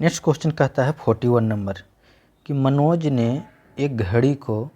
Next question कहता है 41 number कि मनोज ने एक घड़ी को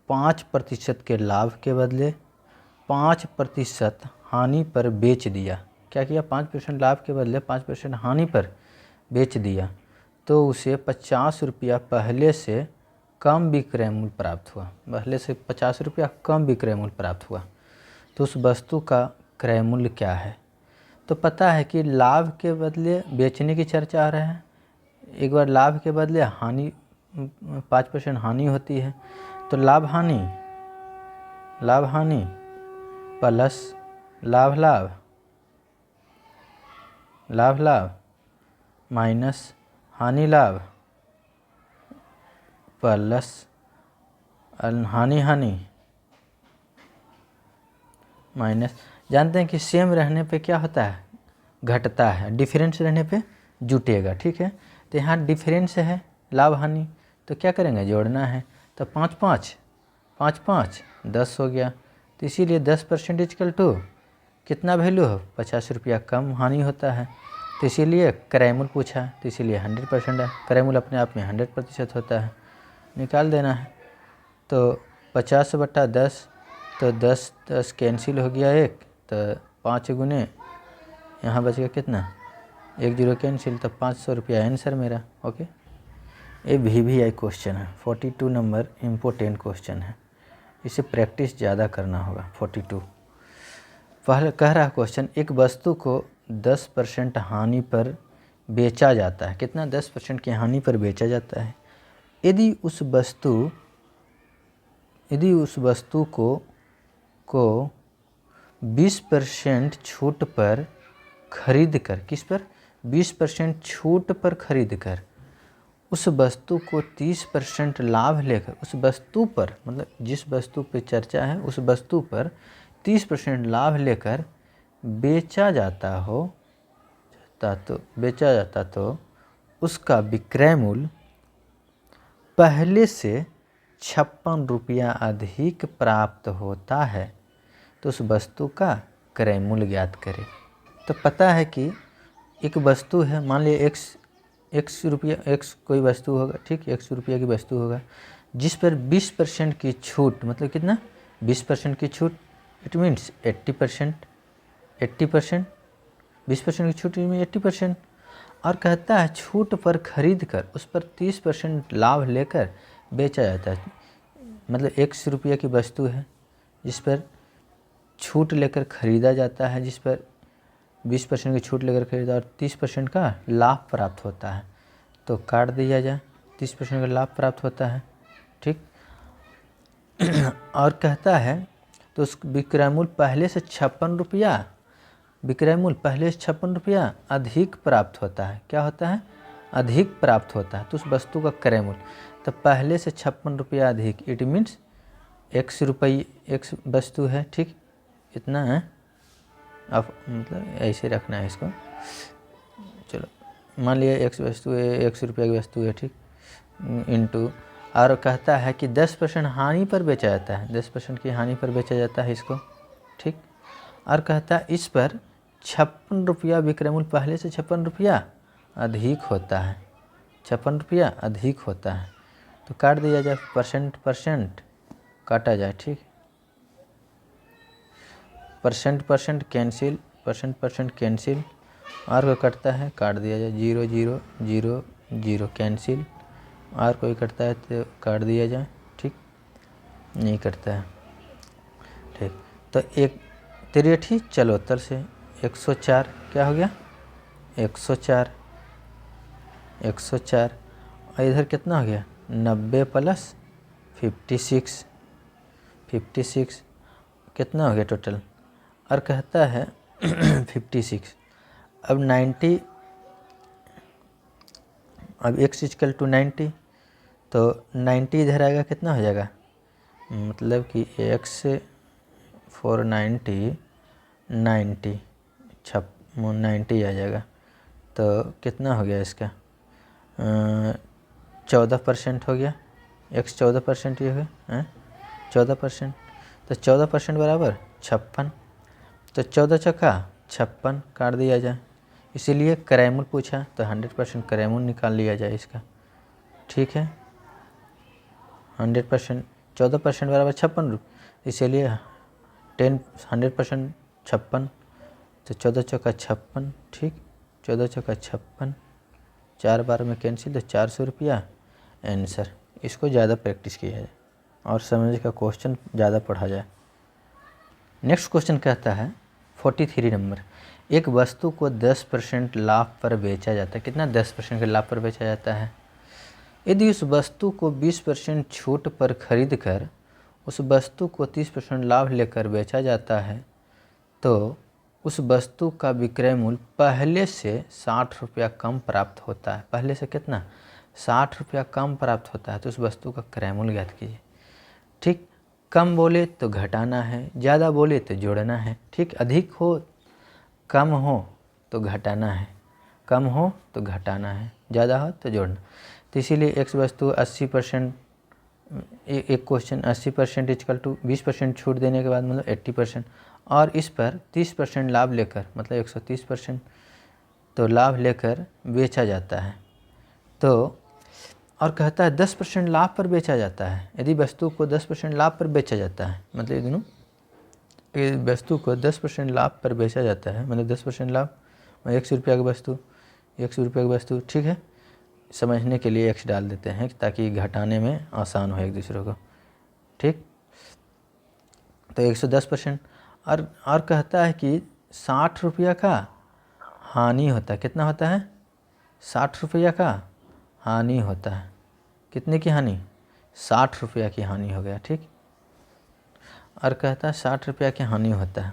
5% के लाभ के बदले 5% हानि पर बेच दिया। क्या किया? 5% लाभ के बदले 5% हानि पर बेच दिया तो उसे 50 रुपया पहले से कम विक्रय मूल्य प्राप्त हुआ। पहले से 50 रुपया कम विक्रय मूल्य प्राप्त हुआ तो उस वस्तु का क्रय मूल्य क्या है? तो पता है कि लाभ के बदले बेचने की चर्चा आ रहा है। एक बार लाभ के बदले हानि 5% हानि होती है तो लाभ हानि प्लस लाभ माइनस हानि लाभ प्लस हानि माइनस। जानते हैं कि सेम रहने पे क्या होता है? घटता है। डिफरेंस रहने पे जुटेगा। ठीक है, तो यहाँ डिफरेंस है लाभ हानि तो क्या करेंगे? जोड़ना है। तो 5 5 10 हो गया। तो इसीलिए 10% इक्वल टू कितना वैल्यू हो? 50 रुपया कम हानि होता है। तो इसीलिए क्रय मूल्य पूछा तो इसीलिए 100% है। क्रय मूल्य अपने आप में 100% होता है, निकाल देना है। तो 50/10 तो 10 कैंसिल हो गया एक, तो 5 गुने यहाँ बच गया कितना? 1 0 कैंसिल, तो 500 रुपया आंसर मेरा। ओके, ये VVI क्वेश्चन है। 42 नंबर इम्पोर्टेंट क्वेश्चन है, इसे प्रैक्टिस ज़्यादा करना होगा। 42 पहले कह रहा क्वेश्चन, एक वस्तु को 10% हानि पर बेचा जाता है। कितना? 10% की हानि पर बेचा जाता है। यदि उस वस्तु को 20% छूट पर खरीद कर, किस पर? 20% छूट पर खरीद कर उस वस्तु को 30% लाभ लेकर उस वस्तु पर, मतलब जिस वस्तु पर चर्चा है उस वस्तु पर 30% लाभ लेकर बेचा जाता तो उसका विक्रय मूल्य पहले से 56 रुपया अधिक प्राप्त होता है तो उस वस्तु का क्रय मूल्य ज्ञात करें। तो पता है कि एक वस्तु है, मान लिया x कोई वस्तु होगा। ठीक, 100 रुपया की वस्तु होगा जिस पर 20% की छूट, मतलब कितना? 20% की छूट, इट मीन्स 80%। 20% की छूट में 80%। और कहता है छूट पर खरीद कर उस पर 30% लाभ लेकर बेचा जाता है। मतलब 100 रुपया की वस्तु है जिस पर छूट लेकर खरीदा जाता है, जिस पर 20% की छूट लेकर खरीदा और 30% का लाभ प्राप्त होता है। तो काट दिया जाए, 30% का लाभ प्राप्त होता है। ठीक, और कहता है तो उस विक्रय मूल्य पहले से 56 रुपया, विक्रय मूल्य पहले से 56 रुपया अधिक प्राप्त होता है। क्या होता है? अधिक प्राप्त होता है। तो उस वस्तु का क्रय मूल्य तो पहले से 56 रुपया अधिक, इट मीन्स 100 रुपये एक वस्तु है। ठीक, इतना है। अब मतलब ऐसे रखना है इसको। चलो, मान लिया 100 वस्तु है, 100 रुपया की वस्तु है। ठीक, इंटू, और कहता है कि 10% हानि पर बेचा जाता है, 10% की हानि पर बेचा जाता है इसको। ठीक, और कहता है इस पर 56 रुपया विक्रय मूल्य पहले से 56 रुपया अधिक होता है, 56 रुपया अधिक होता है। तो काट दिया जाए, परसेंट काटा जाए। ठीक, परसेंट कैंसिल, परसेंट कैंसिल, और कोई कटता है काट दिया जाए। 0 0 0 0 कैंसिल, और कोई कटता है तो काट दिया जाए। ठीक, नहीं कटता है। ठीक, तो एक 83 74 से 104 क्या हो गया? 104 और इधर कितना हो गया? 90 प्लस 56 कितना हो गया टोटल? और कहता है 56। अब 90, अब x इक्वल टू 90 तो 90 इधर आएगा, कितना हो जाएगा? मतलब कि x फॉर 90 90 आ जाएगा। तो कितना हो गया इसका? 14% हो गया। x 14% ये हो गया 14%। तो 14% बराबर 56। तो 14 चौका 56 काट दिया जाए। इसीलिए क्रय मूल्य पूछा, तो 100% क्रय मूल्य निकाल लिया जाए इसका। ठीक है, 100% 14% बराबर 56 रुपये, इसीलिए 100% 56, तो 14 चौका 56। ठीक, 14 चौका 56, 4 बार में कैंसिल, तो 400 रुपया आंसर। इसको ज़्यादा प्रैक्टिस किया जाए और समझ का क्वेश्चन ज़्यादा पढ़ा जाए। नेक्स्ट क्वेश्चन कहता है 43 नंबर, एक वस्तु को 10% लाभ पर बेचा जाता है। कितना? 10% के लाभ पर बेचा जाता है। यदि उस वस्तु को 20% छूट पर खरीद कर उस वस्तु को 30% लाभ लेकर बेचा जाता है, तो उस वस्तु का विक्रय मूल्य पहले से 60 रुपया कम प्राप्त होता है। पहले से कितना? 60 रुपया कम प्राप्त होता है, तो उस वस्तु का क्रय मूल्य ज्ञात कीजिए। ठीक, कम बोले तो घटाना है, ज़्यादा बोले तो जोड़ना है। ठीक, अधिक हो, कम हो तो घटाना है, कम हो तो घटाना है, ज़्यादा हो तो जोड़ना। तो इसीलिए एक वस्तु 80%, एक क्वेश्चन 80% इक्वल टू 20% छूट देने के बाद मतलब 80%, और इस पर 30% लाभ लेकर मतलब 130%, तो लाभ लेकर बेचा जाता है। तो और कहता है 10% लाभ पर बेचा जाता है। यदि वस्तु को 10% लाभ पर बेचा जाता है, मतलब ये दोनों, वस्तु को 10% लाभ पर बेचा जाता है, मतलब 10% लाभ, 100 रुपया की वस्तु, 100 रुपये की वस्तु। ठीक है, समझने के लिए x डाल देते हैं ताकि घटाने में आसान हो एक दूसरे को। ठीक, तो 110%, और कहता है कि 60 रुपया का हानि होता है। कितना होता है? 60 रुपया का हानि होता है। कितने की हानि? 60 रुपया की हानि हो गया। ठीक, और कहता है 60 रुपया की हानि होता है,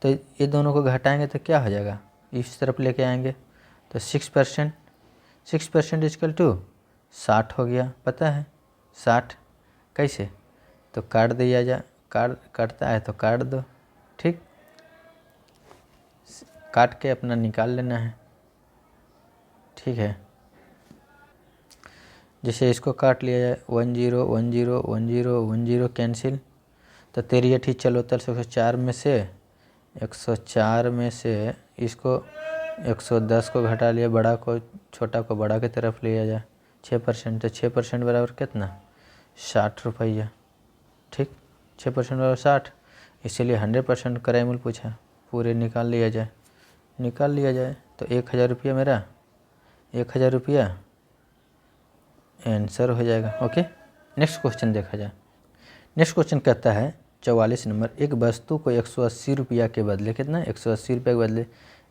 तो ये दोनों को घटाएंगे तो क्या हो जाएगा? इस तरफ लेके आएंगे तो 6% इक्वल टू 60 हो गया। पता है 60 कैसे? तो काट दिया जाए, काटता है तो काट दो। ठीक, काट के अपना निकाल लेना है। ठीक है, जैसे इसको काट लिया जाए 10 10 10 10 कैंसिल, तो 13 चलो 104 में से 104 में से इसको 110 को घटा लिया, बड़ा को छोटा को बड़ा की तरफ लिया जाए 6%, तो 6% बराबर कितना? 60 रुपया। ठीक, 6% बराबर 60, इसीलिए 100% क्रय मूल्य पूछा, पूरे निकाल लिया जाए। निकाल लिया जाए तो 1000 रुपया, मेरा 1000 रुपया आंसर हो जाएगा। ओके, नेक्स्ट क्वेश्चन देखा जाए। नेक्स्ट क्वेश्चन कहता है 44 नंबर, एक वस्तु को 180 रुपया के बदले, कितना? 180 रुपये के बदले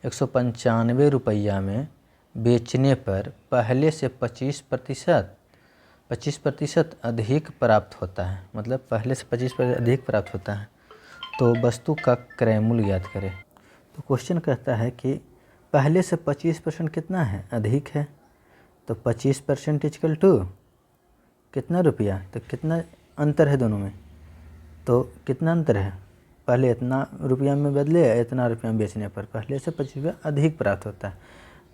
195 रुपया में बेचने पर पहले से 25% अधिक प्राप्त होता है। मतलब पहले से 25% अधिक प्राप्त होता है, तो वस्तु का क्रय मूल्य ज्ञात करें। तो क्वेश्चन कहता है कि पहले से 25% कितना है? अधिक है। तो 25% इक्वल टू कितना रुपया? तो कितना अंतर है दोनों में? तो कितना अंतर है? पहले इतना रुपया में बदले, इतना रुपया में बेचने पर पहले से 25 रुपया अधिक प्राप्त होता है,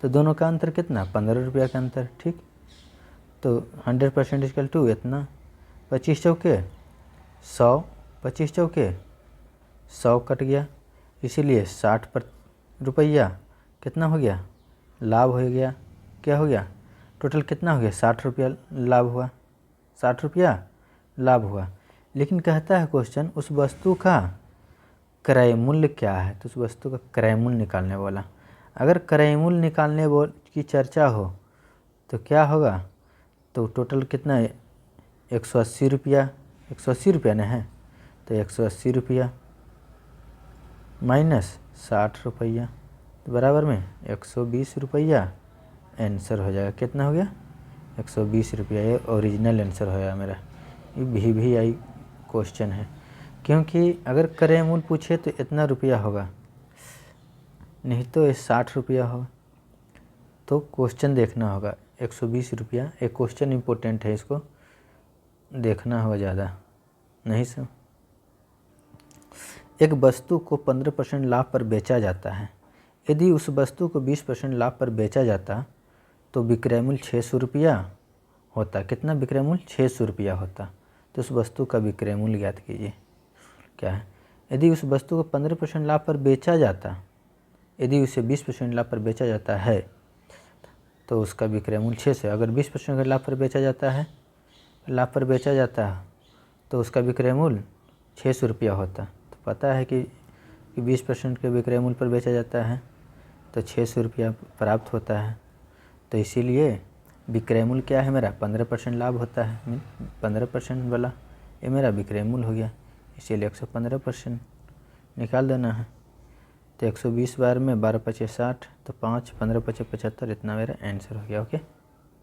तो दोनों का अंतर कितना? 15 रुपया का अंतर। ठीक, तो 100% इक्वल टू इतना, 25 चौके 100, 25 चौके 100 कट गया, इसीलिए 60 रुपया कितना हो गया? लाभ हो गया। क्या हो गया? टोटल कितना हो गया? 60 रुपया लाभ हुआ, 60 रुपया लाभ हुआ। लेकिन कहता है क्वेश्चन उस वस्तु का क्रय मूल्य क्या है? तो उस वस्तु का क्रय मूल्य निकालने वाला। अगर क्रय मूल्य निकालने की चर्चा हो तो क्या होगा? तो टोटल कितना है? 180 रुपया, 180 रुपया ना है, तो 180 रुपया माइनस 60 रुपया, तो बराबर में 120 रुपया आंसर हो जाएगा। कितना हो गया? 120 रुपया। ये ओरिजिनल आंसर हो गया मेरा। ये VVI क्वेश्चन है, क्योंकि अगर क्रय मूल्य पूछे तो इतना रुपया होगा, नहीं तो 60 रुपया होगा। तो क्वेश्चन देखना होगा 120 रुपया। एक क्वेश्चन इम्पोर्टेंट है, इसको देखना होगा ज़्यादा, नहीं सर। एक वस्तु को 15% लाभ पर बेचा जाता है। यदि उस वस्तु को 20% लाभ पर बेचा जाता तो विक्रय मूल्य 600 रुपया होता। कितना विक्रय मूल्य? 600 रुपया होता। तो उस वस्तु का विक्रय मूल्य ज्ञात कीजिए। क्या है? यदि उस वस्तु को 15% लाभ पर बेचा जाता यदि उसे 20% लाभ पर बेचा जाता है तो उसका विक्रय मूल्य 600 है। अगर 20% के लाभ पर बेचा जाता है तो उसका विक्रय मूल्य 600 रुपया होता है। तो पता है कि 20% के विक्रय मूल्य पर बेचा जाता है तो 600 रुपया प्राप्त होता है। तो इसीलिए विक्रय मूल्य क्या है मेरा 15% लाभ होता है, 15% वाला ये मेरा विक्रय मूल्य हो गया। इसीलिए 115% निकाल देना है। तो 120 बार में 12 × 5 = 60, तो 5, 15 × 5 = 75, इतना मेरा आंसर हो गया। ओके।